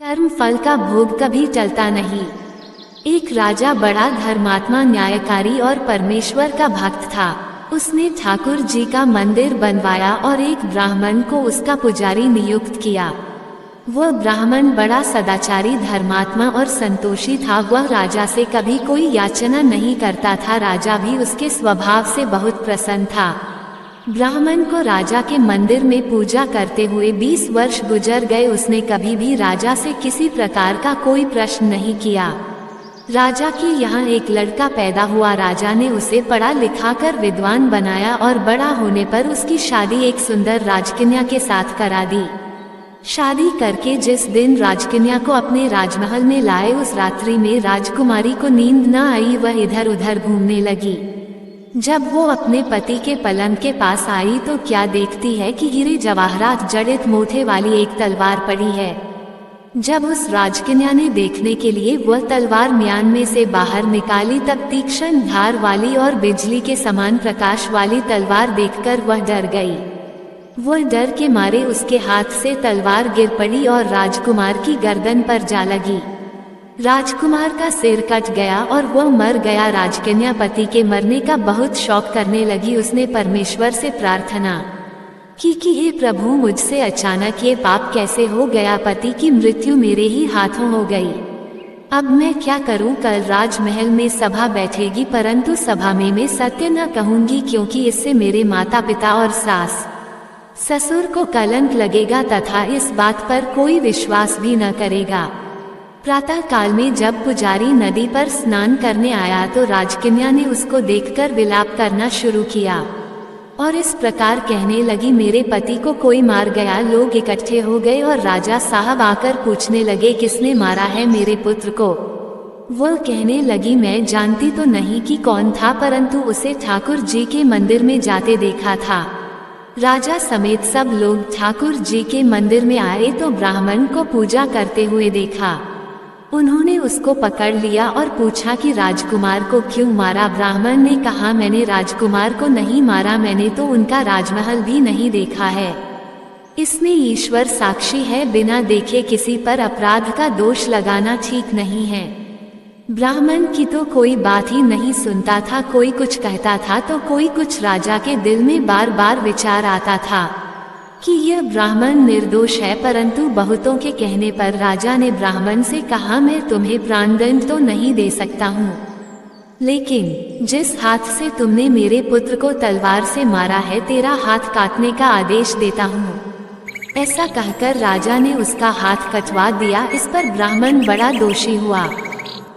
कर्म फल का भोग कभी टलता नहीं। एक राजा बड़ा धर्मात्मा, न्यायकारी और परमेश्वर का भक्त था। उसने ठाकुर जी का मंदिर बनवाया और एक ब्राह्मण को उसका पुजारी नियुक्त किया। वह ब्राह्मण बड़ा सदाचारी, धर्मात्मा और संतोषी था। वह राजा से कभी कोई याचना नहीं करता था। राजा भी उसके स्वभाव से बहुत प्रसन्न था। ब्राह्मण को राजा के मंदिर में पूजा करते हुए 20 वर्ष गुजर गए। उसने कभी भी राजा से किसी प्रकार का कोई प्रश्न नहीं किया। राजा के यहाँ एक लड़का पैदा हुआ। राजा ने उसे पढ़ा लिखा कर विद्वान बनाया और बड़ा होने पर उसकी शादी एक सुंदर राजकन्या के साथ करा दी। शादी करके जिस दिन राजकन्या को अपने राजमहल में लाए, उस रात्रि में राजकुमारी को नींद न आई। वह इधर उधर घूमने लगी। जब वो अपने पति के पलंग के पास आई तो क्या देखती है कि हीरे जवाहरात जड़ित मोथे वाली एक तलवार पड़ी है। जब उस राजकन्या ने देखने के लिए वह तलवार म्यान में से बाहर निकाली, तब तीक्ष्ण धार वाली और बिजली के समान प्रकाश वाली तलवार देखकर वह डर गई। वह डर के मारे उसके हाथ से तलवार गिर पड़ी और राजकुमार की गर्दन पर जा लगी। राजकुमार का सिर कट गया और वह मर गया। राजकन्या पति के मरने का बहुत शौक करने लगी। उसने परमेश्वर से प्रार्थना कि हे प्रभु, मुझसे अचानक ये पाप कैसे हो गया। पति की मृत्यु मेरे ही हाथों हो गई। अब मैं क्या करूं। कल राजमहल में सभा बैठेगी, परंतु सभा में मैं सत्य न कहूंगी, क्योंकि इससे मेरे माता पिता और सास ससुर को कलंक लगेगा तथा इस बात पर कोई विश्वास भी न करेगा। प्रातः काल में जब पुजारी नदी पर स्नान करने आया तो राजकन्या ने उसको देखकर विलाप करना शुरू किया और इस प्रकार कहने लगी, मेरे पति को कोई मार गया। लोग इकट्ठे हो गए और राजा साहब आकर पूछने लगे, किसने मारा है मेरे पुत्र को। वह कहने लगी, मैं जानती तो नहीं कि कौन था, परंतु उसे ठाकुर जी के मंदिर में जाते देखा था। राजा समेत सब लोग ठाकुर जी के मंदिर में आए तो ब्राह्मण को पूजा करते हुए देखा। उन्होंने उसको पकड़ लिया और पूछा कि राजकुमार को क्यों मारा। ब्राह्मण ने कहा, मैंने राजकुमार को नहीं मारा, मैंने तो उनका राजमहल भी नहीं देखा है। इसमें ईश्वर साक्षी है, बिना देखे किसी पर अपराध का दोष लगाना ठीक नहीं है। ब्राह्मण की तो कोई बात ही नहीं सुनता था। कोई कुछ कहता था तो कोई कुछ। राजा के दिल में बार बार विचार आता था कि यह ब्राह्मण निर्दोष है, परंतु बहुतों के कहने पर राजा ने ब्राह्मण से कहा, मैं तुम्हें प्राणदंड तो नहीं दे सकता हूँ, लेकिन जिस हाथ से तुमने मेरे पुत्र को तलवार से मारा है, तेरा हाथ काटने का आदेश देता हूँ। ऐसा कहकर राजा ने उसका हाथ कटवा दिया। इस पर ब्राह्मण बड़ा दोषी हुआ।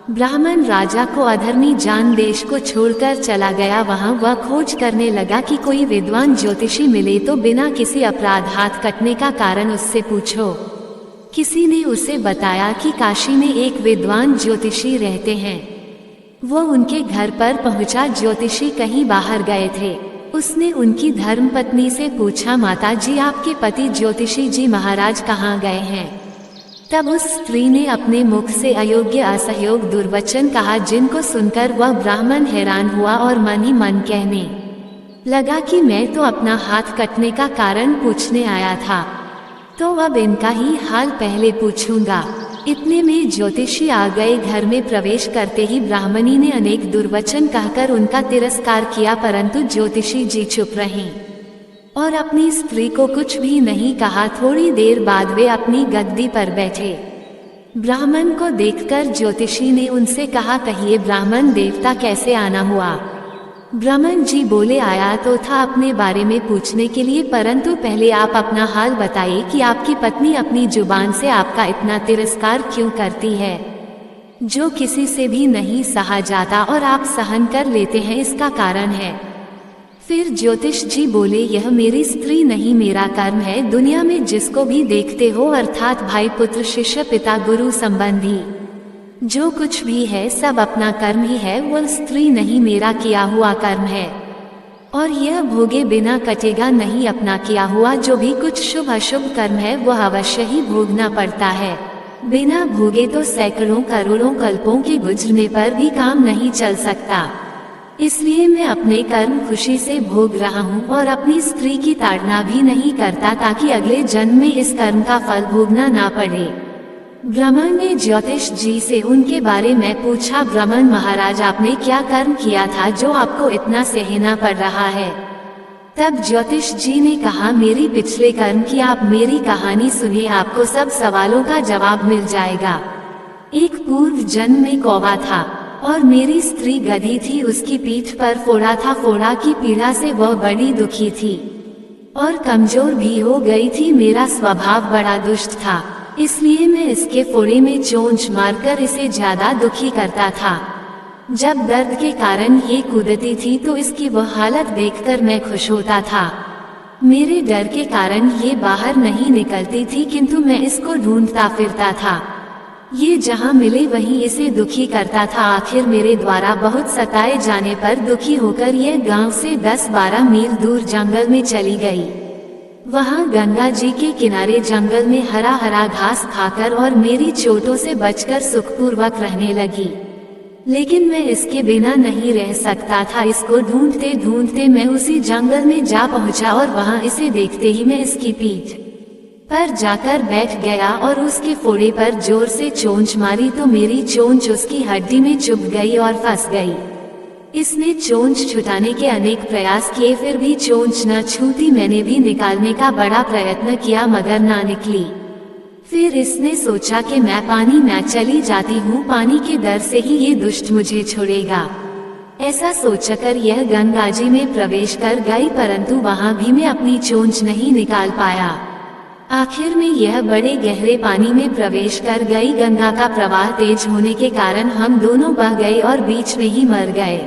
ब्राह्मण राजा को अधर्मी जान देश को छोड़कर चला गया। वहां वह खोज करने लगा कि कोई विद्वान ज्योतिषी मिले तो बिना किसी अपराध हाथ कटने का कारण उससे पूछो। किसी ने उसे बताया कि काशी में एक विद्वान ज्योतिषी रहते हैं। वो उनके घर पर पहुंचा। ज्योतिषी कहीं बाहर गए थे। उसने उनकी धर्मपत्नी से पूछा, माता जी, आपके पति ज्योतिषी जी महाराज कहाँ गए हैं। तब उस स्त्री ने अपने मुख से अयोग्य, असहयोग, दुर्वचन कहा, जिनको सुनकर वह ब्राह्मण हैरान हुआ और मन ही मन कहने लगा कि मैं तो अपना हाथ कटने का कारण पूछने आया था, तो अब इनका ही हाल पहले पूछूंगा। इतने में ज्योतिषी आ गए। घर में प्रवेश करते ही ब्राह्मणी ने अनेक दुर्वचन कहकर उनका तिरस्कार किया, परंतु ज्योतिषी जी चुप रहे और अपनी स्त्री को कुछ भी नहीं कहा। थोड़ी देर बाद वे अपनी गद्दी पर बैठे। ब्राह्मण को देखकर ज्योतिषी ने उनसे कहा, कहिए ब्राह्मण देवता, कैसे आना हुआ। ब्राह्मण जी बोले, आया तो था अपने बारे में पूछने के लिए, परंतु पहले आप अपना हाल बताइए कि आपकी पत्नी अपनी जुबान से आपका इतना तिरस्कार क्यों करती है, जो किसी से भी नहीं सहा जाता और आप सहन कर लेते हैं, इसका कारण है। फिर ज्योतिष जी बोले, यह मेरी स्त्री नहीं, मेरा कर्म है। दुनिया में जिसको भी देखते हो, अर्थात भाई, पुत्र, शिष्य, पिता, गुरु, संबंधी, जो कुछ भी है सब अपना कर्म ही है। वह स्त्री नहीं, मेरा किया हुआ कर्म है और यह भोगे बिना कटेगा नहीं। अपना किया हुआ जो भी कुछ शुभ अशुभ कर्म है वह अवश्य ही भोगना पड़ता है। बिना भोगे तो सैकड़ों करोड़ों कल्पों के गुजरने पर भी काम नहीं चल सकता। इसलिए मैं अपने कर्म खुशी से भोग रहा हूँ और अपनी स्त्री की ताड़ना भी नहीं करता, ताकि अगले जन्म में इस कर्म का फल भोगना ना पड़े। ब्राह्मण ने ज्योतिष जी से उनके बारे में पूछा। ब्राह्मण महाराज, आपने क्या कर्म किया था जो आपको इतना सहना पड़ रहा है? तब ज्योतिष जी ने कहा, मेरी पिछले कर्म की आप मेरी कहानी सुनिए, आपको सब सवालों का जवाब मिल जाएगा। एक पूर्व जन्म में कौवा था और मेरी स्त्री गधी थी, उसकी पीठ पर फोड़ा था। फोड़ा की पीड़ा से वह बड़ी दुखी थी और कमजोर भी हो गई थी। मेरा स्वभाव बड़ा दुष्ट था, इसलिए मैं इसके फोड़े में चोंच मारकर इसे ज्यादा दुखी करता था। जब दर्द के कारण ये कूदती थी तो इसकी वह हालत देखकर मैं खुश होता था। मेरे डर के कारण ये बाहर नहीं निकलती थी, किंतु मैं इसको ढूंढता फिरता था। ये जहाँ मिले वहीं इसे दुखी करता था। आखिर मेरे द्वारा बहुत सताए जाने पर दुखी होकर यह गांव से 10-12 मील दूर जंगल में चली गई। वहाँ गंगा जी के किनारे जंगल में हरा हरा घास खाकर और मेरी चोटों से बचकर सुखपूर्वक रहने लगी। लेकिन मैं इसके बिना नहीं रह सकता था। इसको ढूंढते ढूंढते मैं उसी जंगल में जा पहुंचा और वहाँ इसे देखते ही मैं इसकी पीठ पर जाकर बैठ गया और उसके फोड़े पर जोर से चोंच मारी तो मेरी चोंच उसकी हड्डी में चुभ गई और फंस गई। इसने चोंच छुटाने के अनेक प्रयास किए, फिर भी चोंच न छूटी। मैंने भी निकालने का बड़ा प्रयत्न किया मगर ना निकली। फिर इसने सोचा कि मैं पानी में चली जाती हूँ, पानी के डर से ही ये दुष्ट मुझे छोड़ेगा। ऐसा सोचकर यह गंगा जी में प्रवेश कर गई, परंतु वहाँ भी मैं अपनी चोंच नहीं निकाल पाया। आखिर में यह बड़े गहरे पानी में प्रवेश कर गई। गंगा का प्रवाह तेज होने के कारण हम दोनों बह गए और बीच में ही मर गए।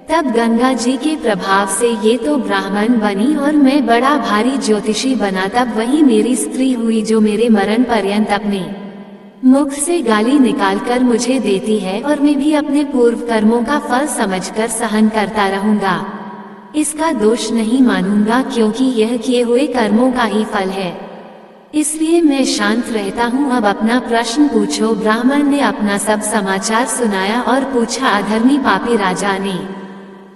तब गंगा जी के प्रभाव से ये तो ब्राह्मण बनी और मैं बड़ा भारी ज्योतिषी बना। तब वही मेरी स्त्री हुई जो मेरे मरण पर्यंत अपने मुख से गाली निकालकर मुझे देती है और मैं भी अपने पूर्व कर्मों का फल समझकर सहन करता रहूंगा। इसका दोष नहीं मानूंगा, क्योंकि यह किए हुए कर्मों का ही फल है, इसलिए मैं शांत रहता हूँ। अब अपना प्रश्न पूछो। ब्राह्मण ने अपना सब समाचार सुनाया और पूछा, अधर्मी पापी राजा ने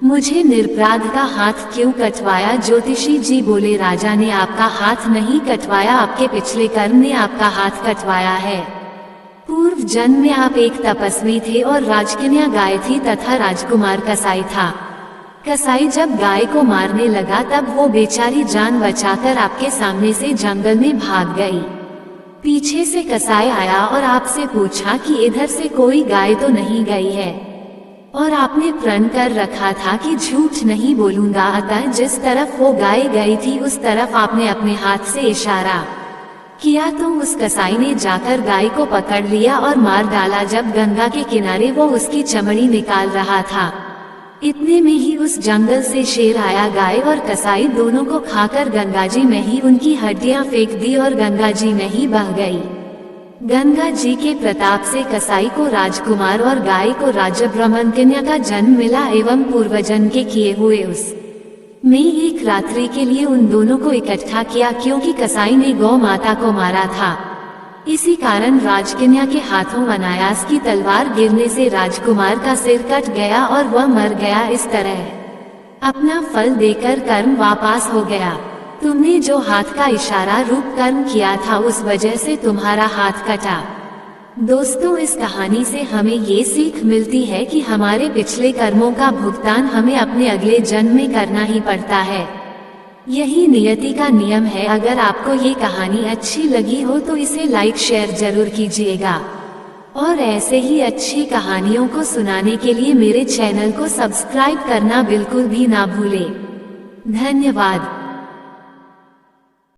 मुझे निरपराध का हाथ क्यों कटवाया? ज्योतिषी जी बोले, राजा ने आपका हाथ नहीं कटवाया, आपके पिछले कर्म ने आपका हाथ कटवाया है। पूर्व जन्म में आप एक तपस्वी थे और राजकन्या गाय थी तथा राजकुमार कसाई था। कसाई जब गाय को मारने लगा तब वो बेचारी जान बचाकर आपके सामने से जंगल में भाग गई। पीछे से कसाई आया और आपसे पूछा कि इधर से कोई गाय तो नहीं गई है, और आपने प्रण कर रखा था कि झूठ नहीं बोलूंगा। अतः जिस तरफ वो गाय गई थी उस तरफ आपने अपने हाथ से इशारा किया तो उस कसाई ने जाकर गाय को पकड़ लिया और मार डाला। जब गंगा के किनारे वो उसकी चमड़ी निकाल रहा था, इतने में ही उस जंगल से शेर आया। गाय और कसाई दोनों को खाकर गंगा जी में ही उनकी हड्डियां फेंक दी और गंगा जी में ही बह गई। गंगा जी के प्रताप से कसाई को राजकुमार और गाय को राज्य ब्राह्मणकन्या का जन्म मिला एवं पूर्वजन्म के किए हुए उस में एक रात्रि के लिए उन दोनों को इकट्ठा किया, क्योंकि कसाई ने गौ माता को मारा था। इसी कारण राजकन्या के हाथों अनायास की तलवार गिरने से राजकुमार का सिर कट गया और वह मर गया। इस तरह अपना फल देकर कर्म वापस हो गया। तुमने जो हाथ का इशारा रूप कर्म किया था उस वजह से तुम्हारा हाथ कटा। दोस्तों, इस कहानी से हमें ये सीख मिलती है कि हमारे पिछले कर्मों का भुगतान हमें अपने अगले जन्म में करना ही पड़ता है। यही नियति का नियम है। अगर आपको ये कहानी अच्छी लगी हो तो इसे लाइक शेयर जरूर कीजिएगा और ऐसे ही अच्छी कहानियों को सुनाने के लिए मेरे चैनल को सब्सक्राइब करना बिल्कुल भी ना भूलें। धन्यवाद।